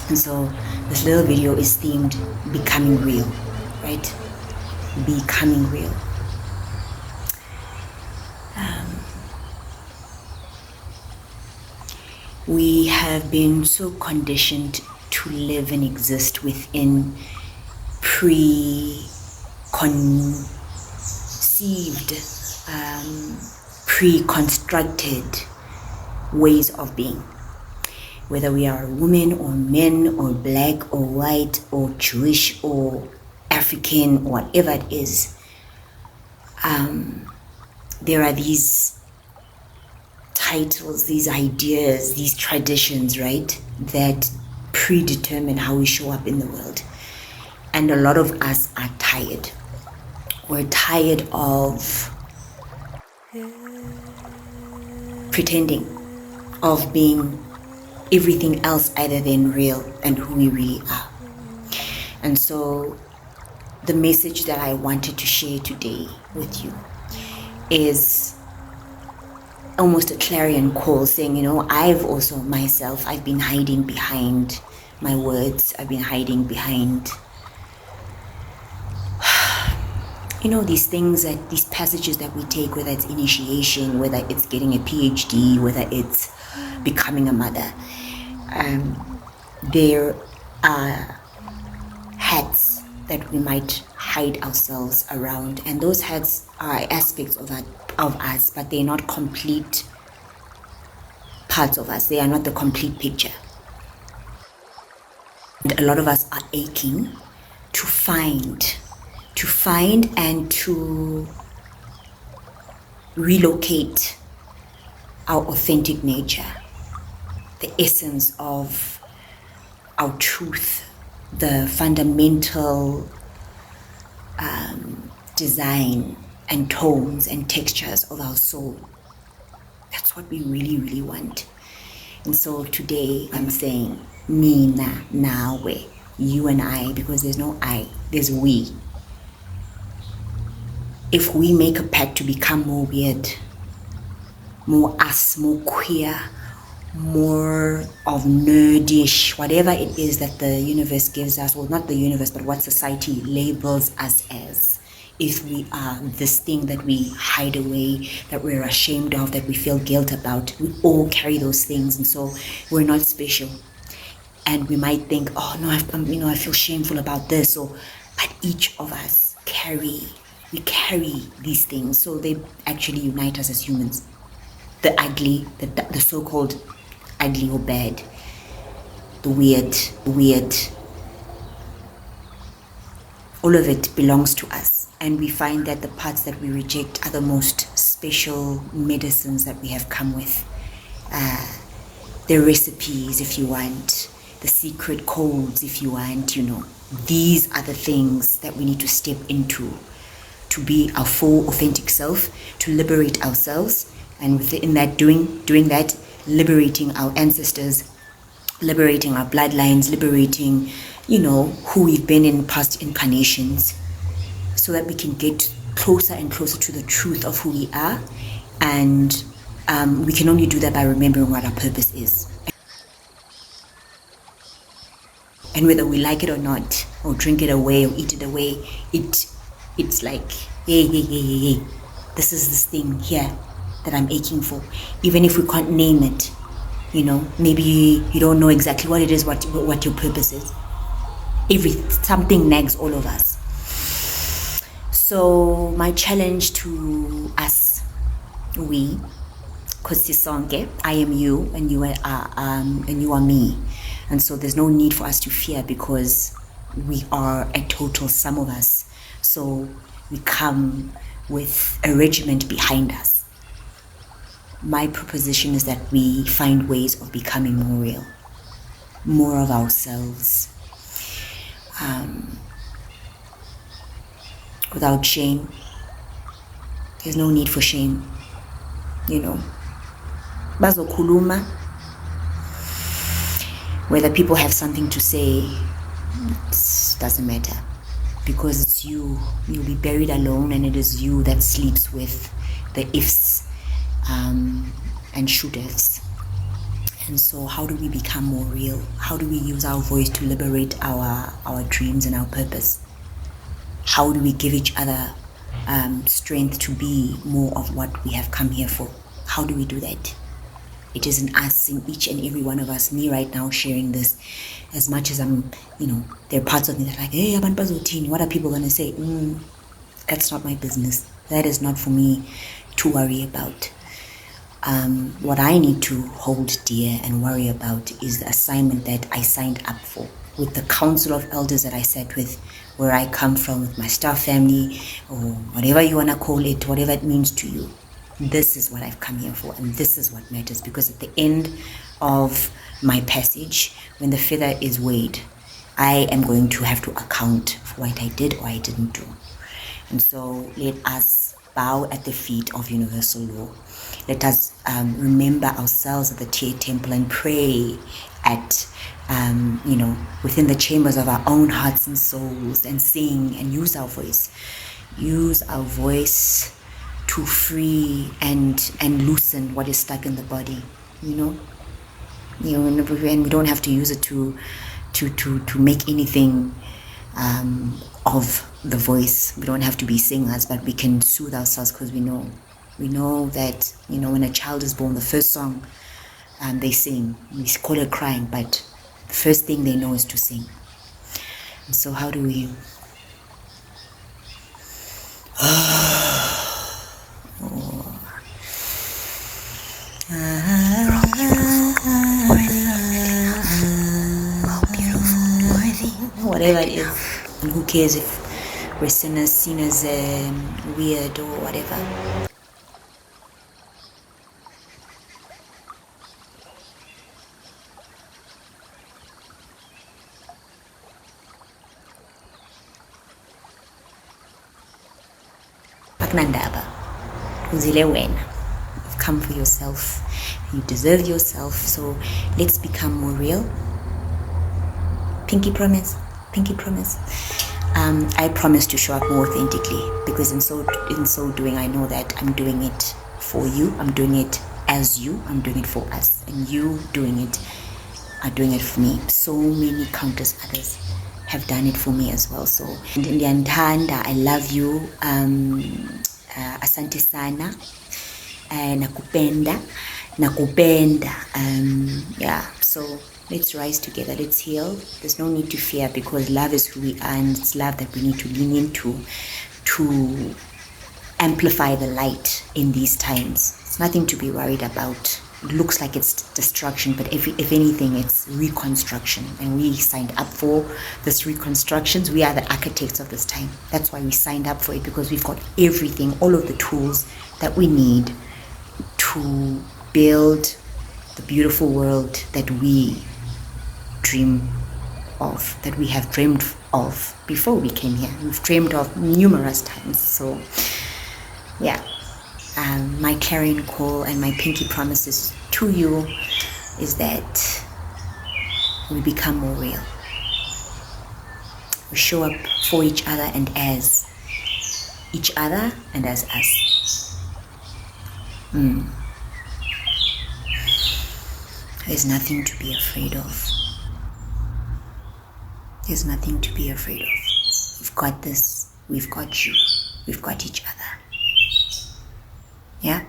And so this little video is themed becoming real, right? Becoming real. We have been so conditioned to live and exist within preconceived, pre-constructed ways of being. Whether we are women or men or black or white or Jewish or African or whatever it is, there are these titles, these ideas, these traditions, right, that predetermine how we show up in the world. And a lot of us are tired. We're tired of pretending, of being everything else other than real and who we really are. And so the message that I wanted to share today with you is almost a clarion call saying, I've also myself, I've been hiding behind my words. I've been hiding behind, these things, these passages that we take, whether it's initiation, whether it's getting a PhD, whether it's becoming a mother. There are hats that we might hide ourselves around, and those hats are aspects of us, but they're not complete parts of us. They are not the complete picture. And a lot of us are aching to find and to relocate our authentic nature, the essence of our truth, the fundamental design and tones and textures of our soul. That's what we really, really want. And so today I'm saying, Mina, nawe, you and I, because there's no I, there's we. If we make a pact to become more weird, more us, more queer, more of nerdish, whatever it is that the universe gives us, well, not the universe, but what society labels us as. If we are this thing that we hide away, that we're ashamed of, that we feel guilt about, we all carry those things, and so we're not special. And we might think, oh no, I feel shameful about this, but each of us carry these things, so they actually unite us as humans. The ugly, the so-called ugly or bad, the weird, all of it belongs to us. And we find that the parts that we reject are the most special medicines that we have come with. The recipes, if you want, the secret codes, if you want, these are the things that we need to step into to be our full authentic self, to liberate ourselves, and within that doing that, liberating our ancestors, liberating our bloodlines, liberating who we've been in past incarnations, so that we can get closer and closer to the truth of who we are. And we can only do that by remembering what our purpose is. And whether we like it or not, or drink it away or eat it away, it's like, hey, this is this thing here that I'm aching for. Even if we can't name it, maybe you don't know exactly what it is, what your purpose is. Something nags all of us. So my challenge to us, we, Kosisonke, I am you and you are me. And so there's no need for us to fear, because we are a total sum of us. So we come with a regiment behind us. My proposition is that we find ways of becoming more real, more of ourselves, without shame. There's no need for shame, Bazokhuluma. Whether people have something to say, it doesn't matter, because it's you. You'll be buried alone, and it is you that sleeps with the ifs and should-haves. And so how do we become more real? How do we use our voice to liberate our dreams and our purpose? How do we give each other strength to be more of what we have come here for? How do we do that? It is in us, in each and every one of us. Me right now sharing this, as much as I'm, there are parts of me that are like, hey, what are people going to say? That's not my business. That is not for me to worry about. What I need to hold dear and worry about is the assignment that I signed up for with the council of elders that I sat with, where I come from, with my staff family, or whatever you want to call it, whatever it means to you. This is what I've come here for, and this is what matters, because at the end of my passage, when the feather is weighed, I am going to have to account for what I did or I didn't do. And so let us bow at the feet of universal law. Let us remember ourselves at the Tear Temple and pray at, within the chambers of our own hearts and souls, and sing and use our voice. Use our voice to free and loosen what is stuck in the body, and we don't have to use it to make anything of the voice. We don't have to be singers, but we can soothe ourselves, because we know that when a child is born, the first song they sing, we call it crying, but the first thing they know is to sing. And so how do we whatever it is, and who cares if we're seen as weird or whatever. Akunandaba, uzile wena. You've come for yourself. You deserve yourself. So let's become more real. Pinky promise. I promise to show up more authentically, because in so doing, I know that I'm doing it for you. I'm doing it as you. I'm doing it for us, and you are doing it for me. So many countless others have done it for me as well. So Uyathandwa, I love you. Asante sana. Nakupenda. So let's rise together. Let's heal. There's no need to fear, because love is who we are, and it's love that we need to lean into to amplify the light in these times. It's nothing to be worried about. It looks like it's destruction, but if anything, it's reconstruction. And we signed up for this reconstructions. We are the architects of this time. That's why we signed up for it, because we've got everything, all of the tools that we need to build the beautiful world that we dream of, that we have dreamed of before we came here. We've dreamed of numerous times. So yeah, my carrying call and my pinky promises to you is that we become more real. We show up for each other and as each other and as us. There's nothing to be afraid of. There's nothing to be afraid of. We've got this. We've got you. We've got each other. Yeah?